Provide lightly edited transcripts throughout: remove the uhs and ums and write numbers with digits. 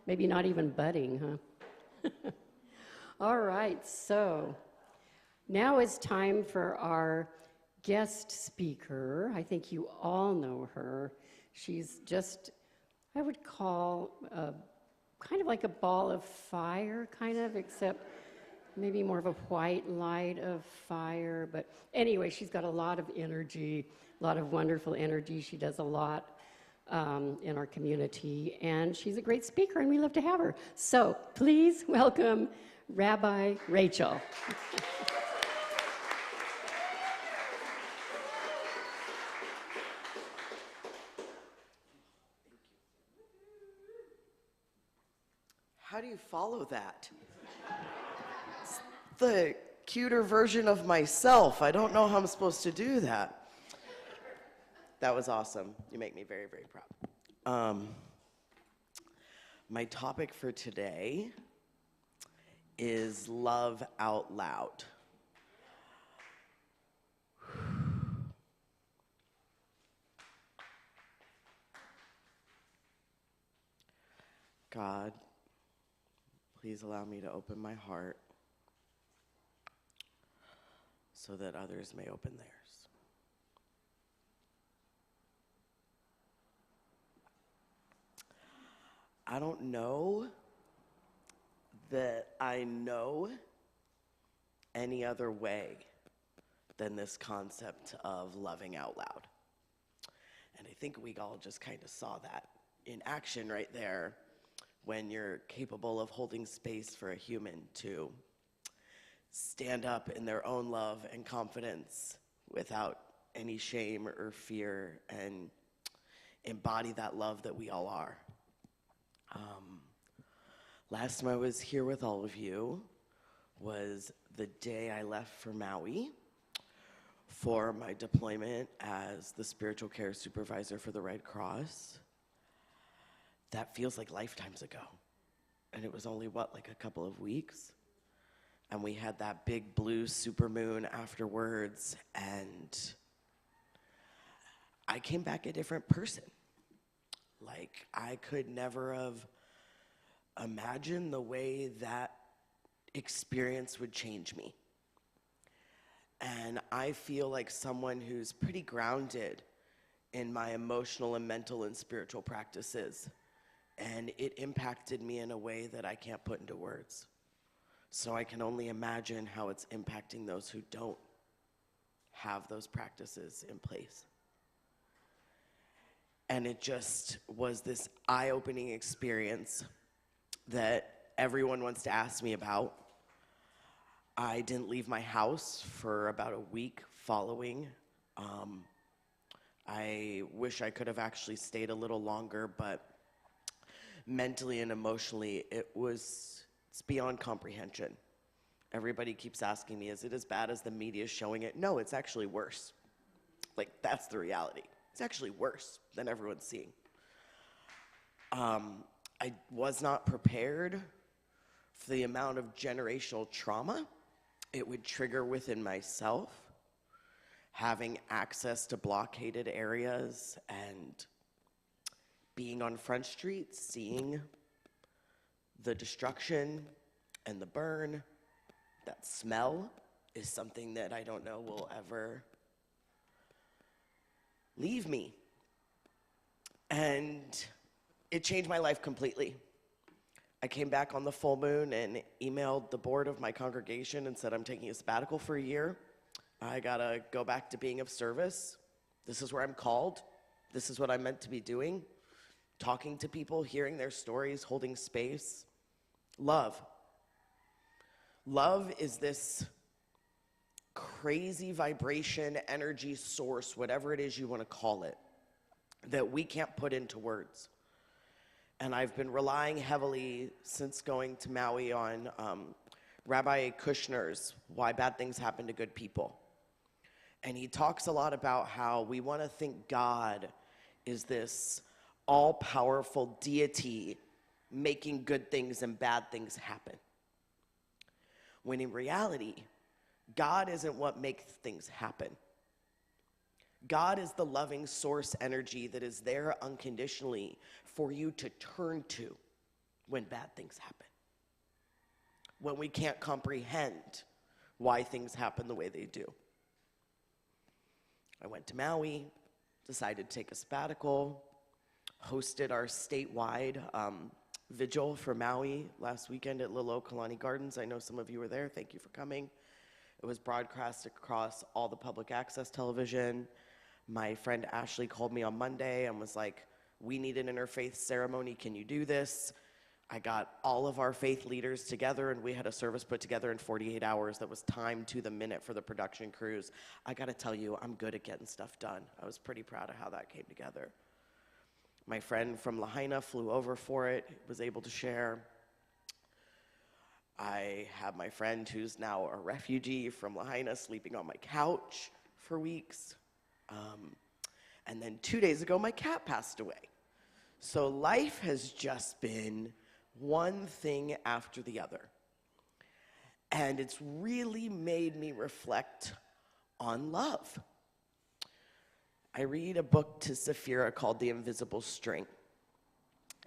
Maybe not even budding, huh? All right, so now it's time for our guest speaker. I think you all know her. She's just, I would call kind of like a ball of fire, kind of, except maybe more of a white light of fire. But anyway, she's got a lot of energy, a lot of wonderful energy. She does a lot in our community, and she's a great speaker, and we love to have her. So please welcome Rabbi Rachel. How do you follow that? It's the cuter version of myself. I don't know how I'm supposed to do that. That was awesome. You make me very, very proud. My topic for today is love out loud. God, please allow me to open my heart so that others may open theirs. I don't know that I know any other way than this concept of loving out loud. And I think we all just kind of saw that in action right there when you're capable of holding space for a human to stand up in their own love and confidence without any shame or fear and embody that love that we all are. Last time I was here with all of you was the day I left for Maui for my deployment as the spiritual care supervisor for the Red Cross. That feels like lifetimes ago. And it was only, like a couple of weeks? And we had that big blue supermoon afterwards, and I came back a different person. Like, I could never have imagined the way that experience would change me. And I feel like someone who's pretty grounded in my emotional and mental and spiritual practices. And it impacted me in a way that I can't put into words. So I can only imagine how it's impacting those who don't have those practices in place. And it just was this eye-opening experience that everyone wants to ask me about. I didn't leave my house for about a week following. I wish I could have actually stayed a little longer, but mentally and emotionally, it's beyond comprehension. Everybody keeps asking me, is it as bad as the media is showing it? No, it's actually worse. Like, that's the reality. It's actually worse than everyone's seeing. I was not prepared for the amount of generational trauma it would trigger within myself, having access to blockaded areas and being on Front Street, seeing the destruction and the burn. That smell is something that I don't know will ever leave me. And it changed my life completely. I came back on the full moon and emailed the board of my congregation and said, I'm taking a sabbatical for a year. I gotta go back to being of service. This is where I'm called. This is what I'm meant to be doing. Talking to people, hearing their stories, holding space. Love. Love is this crazy vibration, energy source, whatever it is you want to call it, that we can't put into words. And I've been relying heavily since going to Maui on Rabbi Kushner's Why Bad Things Happen to Good People. And he talks a lot about how we want to think God is this all-powerful deity making good things and bad things happen. When in reality, God isn't what makes things happen. God is the loving source energy that is there unconditionally for you to turn to when bad things happen, when we can't comprehend why things happen the way they do. I went to Maui, decided to take a sabbatical, hosted our statewide vigil for Maui last weekend at Lilo Kalani Gardens. I know some of you were there. Thank you for coming. It was broadcast across all the public access television. My friend Ashley called me on Monday and was like, we need an interfaith ceremony. Can you do this? I got all of our faith leaders together, and we had a service put together in 48 hours that was timed to the minute for the production crews. I got to tell you, I'm good at getting stuff done. I was pretty proud of how that came together. My friend from Lahaina flew over for it, was able to share. I have my friend who's now a refugee from Lahaina sleeping on my couch for weeks. And then 2 days ago, my cat passed away. So life has just been one thing after the other. And it's really made me reflect on love. I read a book to Sapphira called The Invisible String.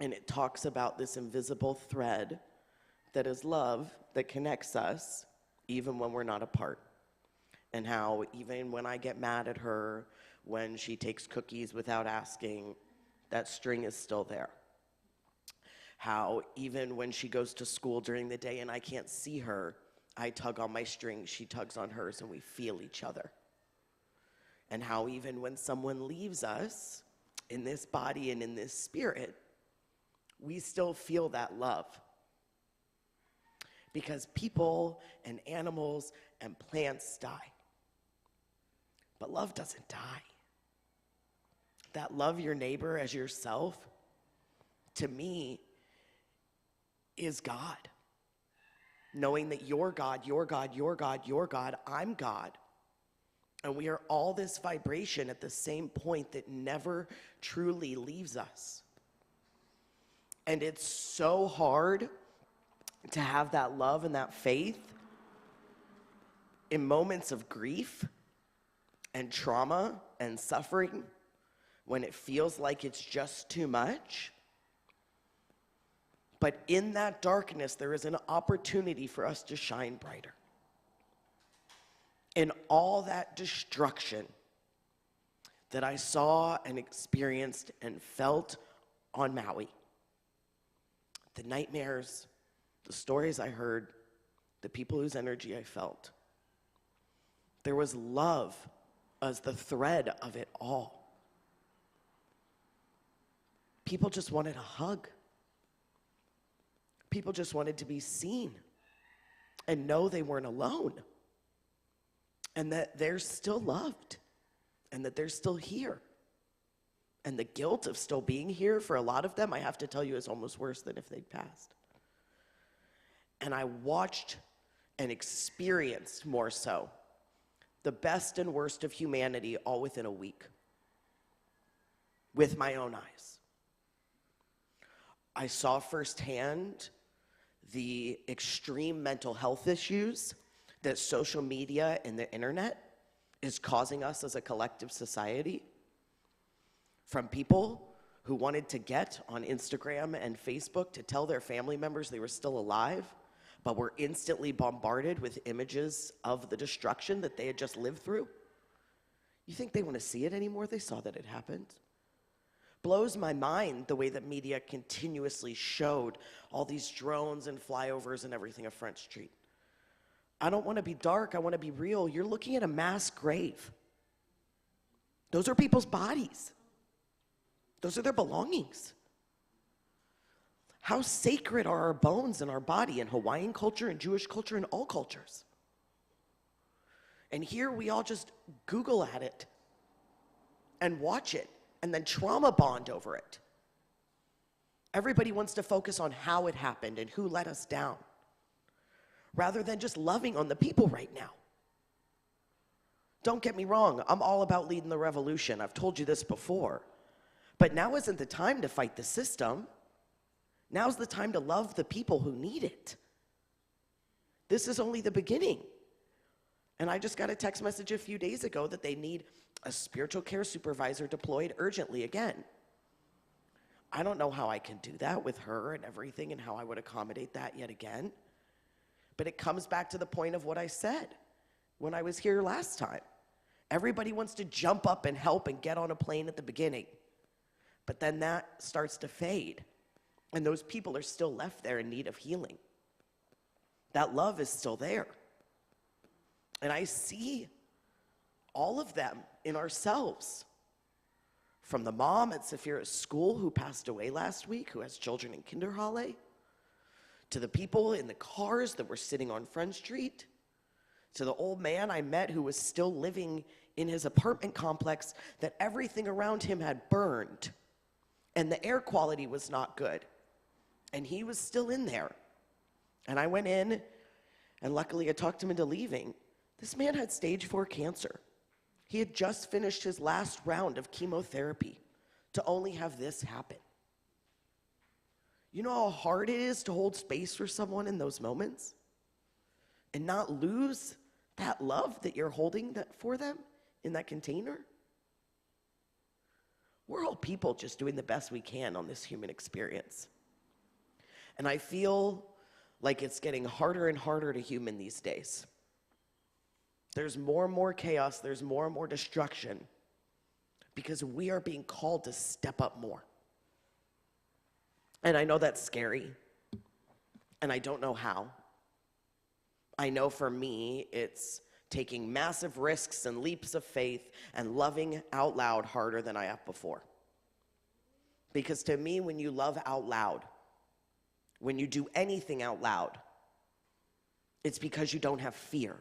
And it talks about this invisible thread that is love that connects us even when we're not apart. And how even when I get mad at her, when she takes cookies without asking, that string is still there. How even when she goes to school during the day and I can't see her, I tug on my string, she tugs on hers, and we feel each other. And how even when someone leaves us in this body and in this spirit, we still feel that love. Because people and animals and plants die. But love doesn't die. That love your neighbor as yourself, to me, is God. Knowing that you're God, you're God, you're God, you're God, I'm God. And we are all this vibration at the same point that never truly leaves us. And it's so hard to have that love and that faith in moments of grief and trauma and suffering, when it feels like it's just too much. But in that darkness, there is an opportunity for us to shine brighter. In all that destruction that I saw and experienced and felt on Maui, the nightmares, the stories I heard, the people whose energy I felt, there was love as the thread of it all. People just wanted a hug. People just wanted to be seen and know they weren't alone, and that they're still loved, and that they're still here. And the guilt of still being here for a lot of them, I have to tell you, is almost worse than if they'd passed. And I watched and experienced more so the best and worst of humanity all within a week with my own eyes. I saw firsthand the extreme mental health issues that social media and the internet is causing us as a collective society, from people who wanted to get on Instagram and Facebook to tell their family members they were still alive, but were instantly bombarded with images of the destruction that they had just lived through. You think they want to see it anymore? They saw that it happened. Blows my mind the way that media continuously showed all these drones and flyovers and everything of Front Street. I don't want to be dark, I want to be real. You're looking at a mass grave. Those are people's bodies. Those are their belongings. How sacred are our bones and our body in Hawaiian culture and Jewish culture and all cultures? And here we all just Google at it and watch it and then trauma bond over it. Everybody wants to focus on how it happened and who let us down, rather than just loving on the people right now. Don't get me wrong, I'm all about leading the revolution. I've told you this before. But now isn't the time to fight the system. Now's the time to love the people who need it. This is only the beginning. And I just got a text message a few days ago that they need a spiritual care supervisor deployed urgently again. I don't know how I can do that with her and everything and how I would accommodate that yet again. But it comes back to the point of what I said when I was here last time. Everybody wants to jump up and help and get on a plane at the beginning. But then that starts to fade. And those people are still left there in need of healing. That love is still there. And I see all of them in ourselves. From the mom at Saphira's school who passed away last week, who has children in Kinderhalle, to the people in the cars that were sitting on Front Street, to the old man I met who was still living in his apartment complex that everything around him had burned and the air quality was not good. And he was still in there. And I went in, and luckily I talked him into leaving. This man had stage 4 cancer. He had just finished his last round of chemotherapy to only have this happen. You know how hard it is to hold space for someone in those moments and not lose that love that you're holding for them in that container? We're all people just doing the best we can on this human experience. And I feel like it's getting harder and harder to human these days. There's more and more chaos, there's more and more destruction, because we are being called to step up more. And I know that's scary, and I don't know how. I know for me, it's taking massive risks and leaps of faith and loving out loud harder than I have before. Because to me, when you love out loud, when you do anything out loud, it's because you don't have fear.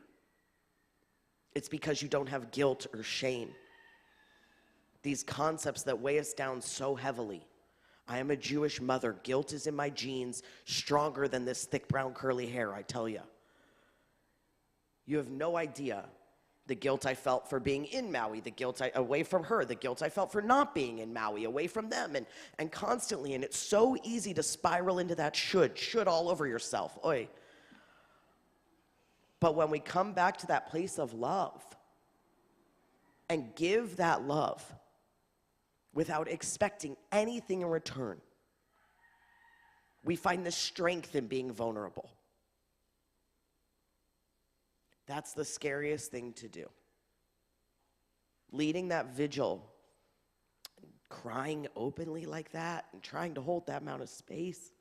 It's because you don't have guilt or shame. These concepts that weigh us down so heavily. I am a Jewish mother. Guilt is in my genes, stronger than this thick brown curly hair, I tell you. You have no idea the guilt I felt for being in Maui, the guilt away from her, the guilt I felt for not being in Maui, away from them, and constantly. And it's so easy to spiral into that should all over yourself. Oy. But when we come back to that place of love and give that love without expecting anything in return, we find the strength in being vulnerable. That's the scariest thing to do. Leading that vigil, crying openly like that, and trying to hold that amount of space,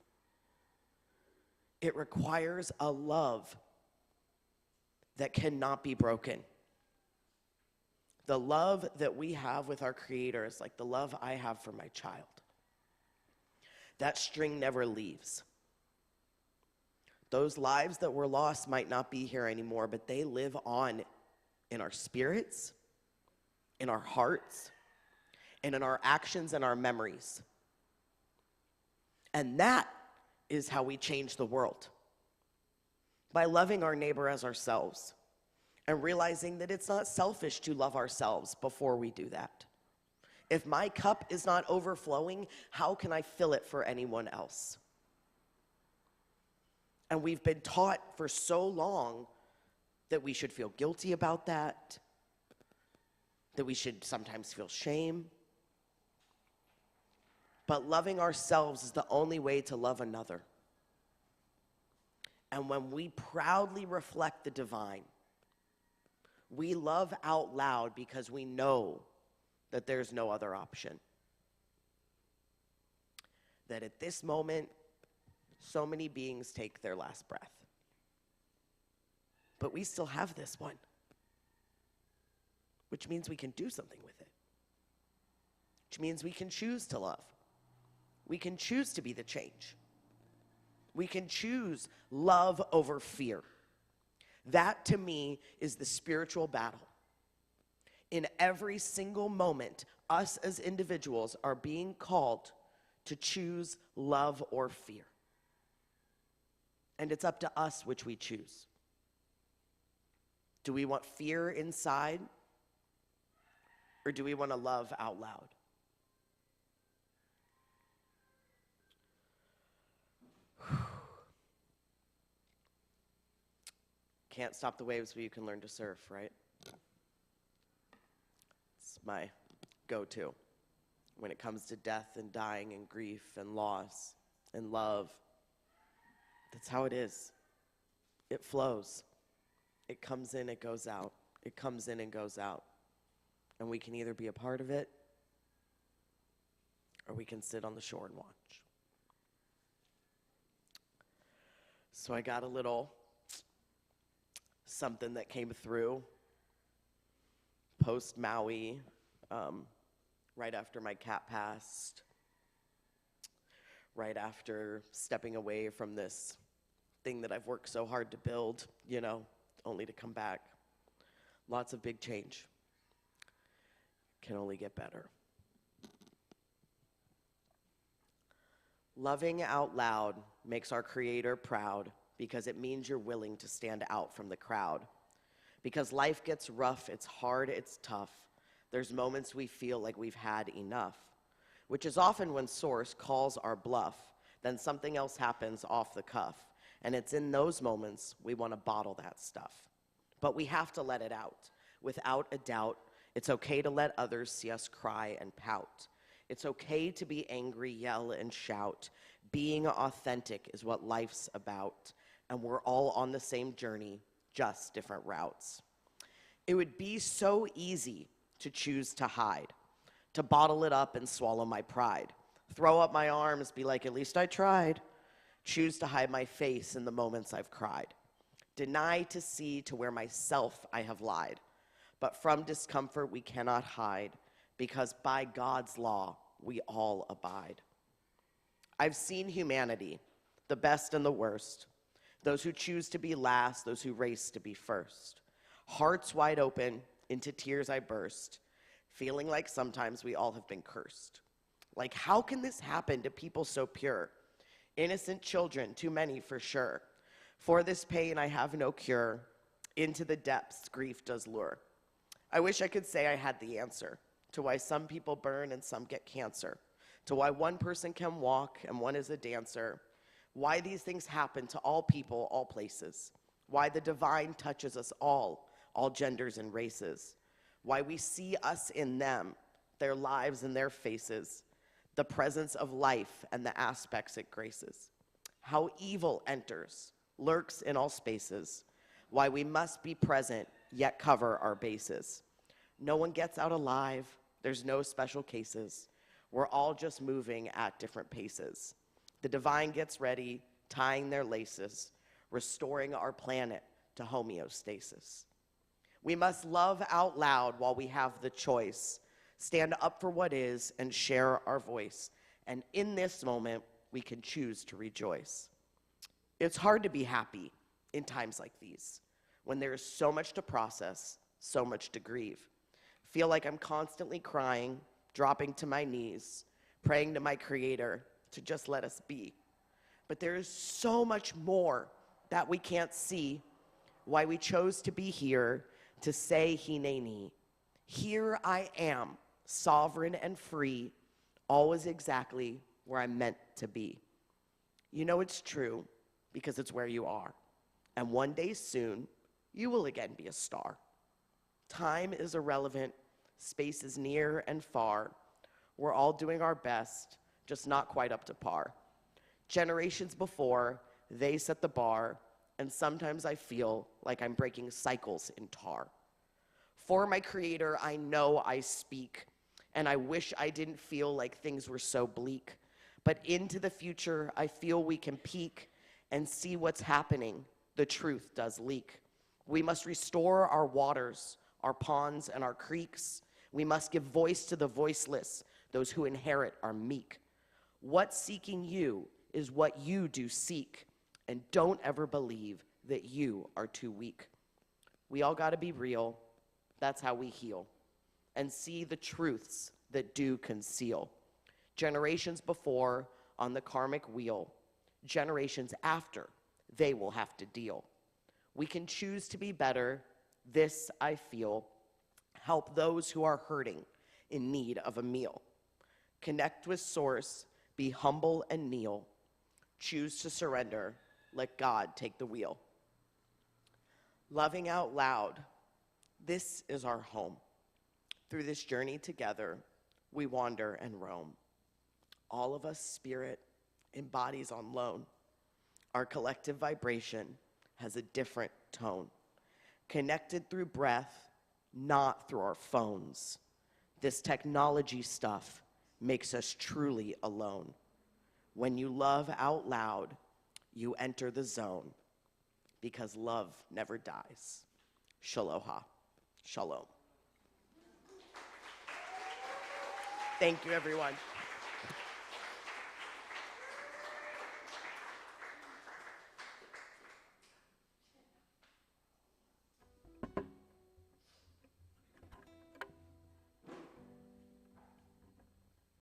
it requires a love that cannot be broken. The love that we have with our Creator is like the love I have for my child. That string never leaves. Those lives that were lost might not be here anymore, but they live on in our spirits, in our hearts, and in our actions and our memories. And that is how we change the world. By loving our neighbor as ourselves and realizing that it's not selfish to love ourselves before we do that. If my cup is not overflowing, how can I fill it for anyone else? And we've been taught for so long that we should feel guilty about that we should sometimes feel shame. But loving ourselves is the only way to love another. And when we proudly reflect the divine, we love out loud because we know that there's no other option. That at this moment, so many beings take their last breath. But we still have this one, which means we can do something with it. Which means we can choose to love. We can choose to be the change. We can choose love over fear. That, to me, is the spiritual battle. In every single moment, us as individuals are being called to choose love or fear. And it's up to us which we choose. Do we want fear inside? Or do we want to love out loud? Can't stop the waves, but you can learn to surf, right? It's my go-to. when it comes to death and dying and grief and loss and love. That's how it is. It flows. It comes in, it goes out. It comes in and goes out. And we can either be a part of it, or we can sit on the shore and watch. So I got a little something that came through post Maui, right after my cat passed, right after stepping away from this thing that I've worked so hard to build, only to come back. Lots of big change. Can only get better. Loving out loud makes our Creator proud because it means you're willing to stand out from the crowd. Because life gets rough, it's hard, it's tough. There's moments we feel like we've had enough, which is often when Source calls our bluff, then something else happens off the cuff. And it's in those moments we want to bottle that stuff. But we have to let it out. Without a doubt, it's okay to let others see us cry and pout. It's okay to be angry, yell, and shout. Being authentic is what life's about, and we're all on the same journey, just different routes. It would be so easy to choose to hide, to bottle it up and swallow my pride, throw up my arms, be like, at least I tried, choose to hide my face in the moments I've cried, deny to see to where myself I have lied, but from discomfort we cannot hide, because by God's law, we all abide. I've seen humanity, the best and the worst, those who choose to be last, those who race to be first. Hearts wide open, into tears I burst, feeling like sometimes we all have been cursed. Like, how can this happen to people so pure? Innocent children, too many for sure. For this pain I have no cure, into the depths grief does lure. I wish I could say I had the answer to why some people burn and some get cancer, to why one person can walk and one is a dancer, why these things happen to all people, all places, why the divine touches us all genders and races, why we see us in them, their lives and their faces, the presence of life and the aspects it graces, how evil enters, lurks in all spaces, why we must be present yet cover our bases. No one gets out alive, there's no special cases. We're all just moving at different paces. The divine gets ready, tying their laces, restoring our planet to homeostasis. We must love out loud while we have the choice, stand up for what is and share our voice. And in this moment, we can choose to rejoice. It's hard to be happy in times like these, when there is so much to process, so much to grieve. Feel like I'm constantly crying, dropping to my knees, praying to my Creator to just let us be. But there is so much more that we can't see, why we chose to be here to say Hineni. Here I am, sovereign and free, always exactly where I'm meant to be. You know it's true because it's where you are. And one day soon, you will again be a star. Time is irrelevant, space is near and far. We're all doing our best, just not quite up to par. Generations before, they set the bar, and sometimes I feel like I'm breaking cycles in tar. For my Creator, I know I speak, and I wish I didn't feel like things were so bleak. But into the future, I feel we can peek and see what's happening. The truth does leak. We must restore our waters, our ponds, and our creeks. We must give voice to the voiceless, those who inherit are meek. What's seeking you is what you do seek, and don't ever believe that you are too weak. We all gotta be real, that's how we heal, and see the truths that do conceal. Generations before on the karmic wheel, generations after, they will have to deal. We can choose to be better, this I feel. Help those who are hurting, in need of a meal. Connect with Source, be humble and kneel. Choose to surrender, let God take the wheel. Loving out loud, this is our home. Through this journey together, we wander and roam. All of us spirit and bodies on loan. Our collective vibration has a different tone. Connected through breath, not through our phones. This technology stuff makes us truly alone. When you love out loud, you enter the zone, because love never dies. Shaloha. Shalom. Thank you, everyone.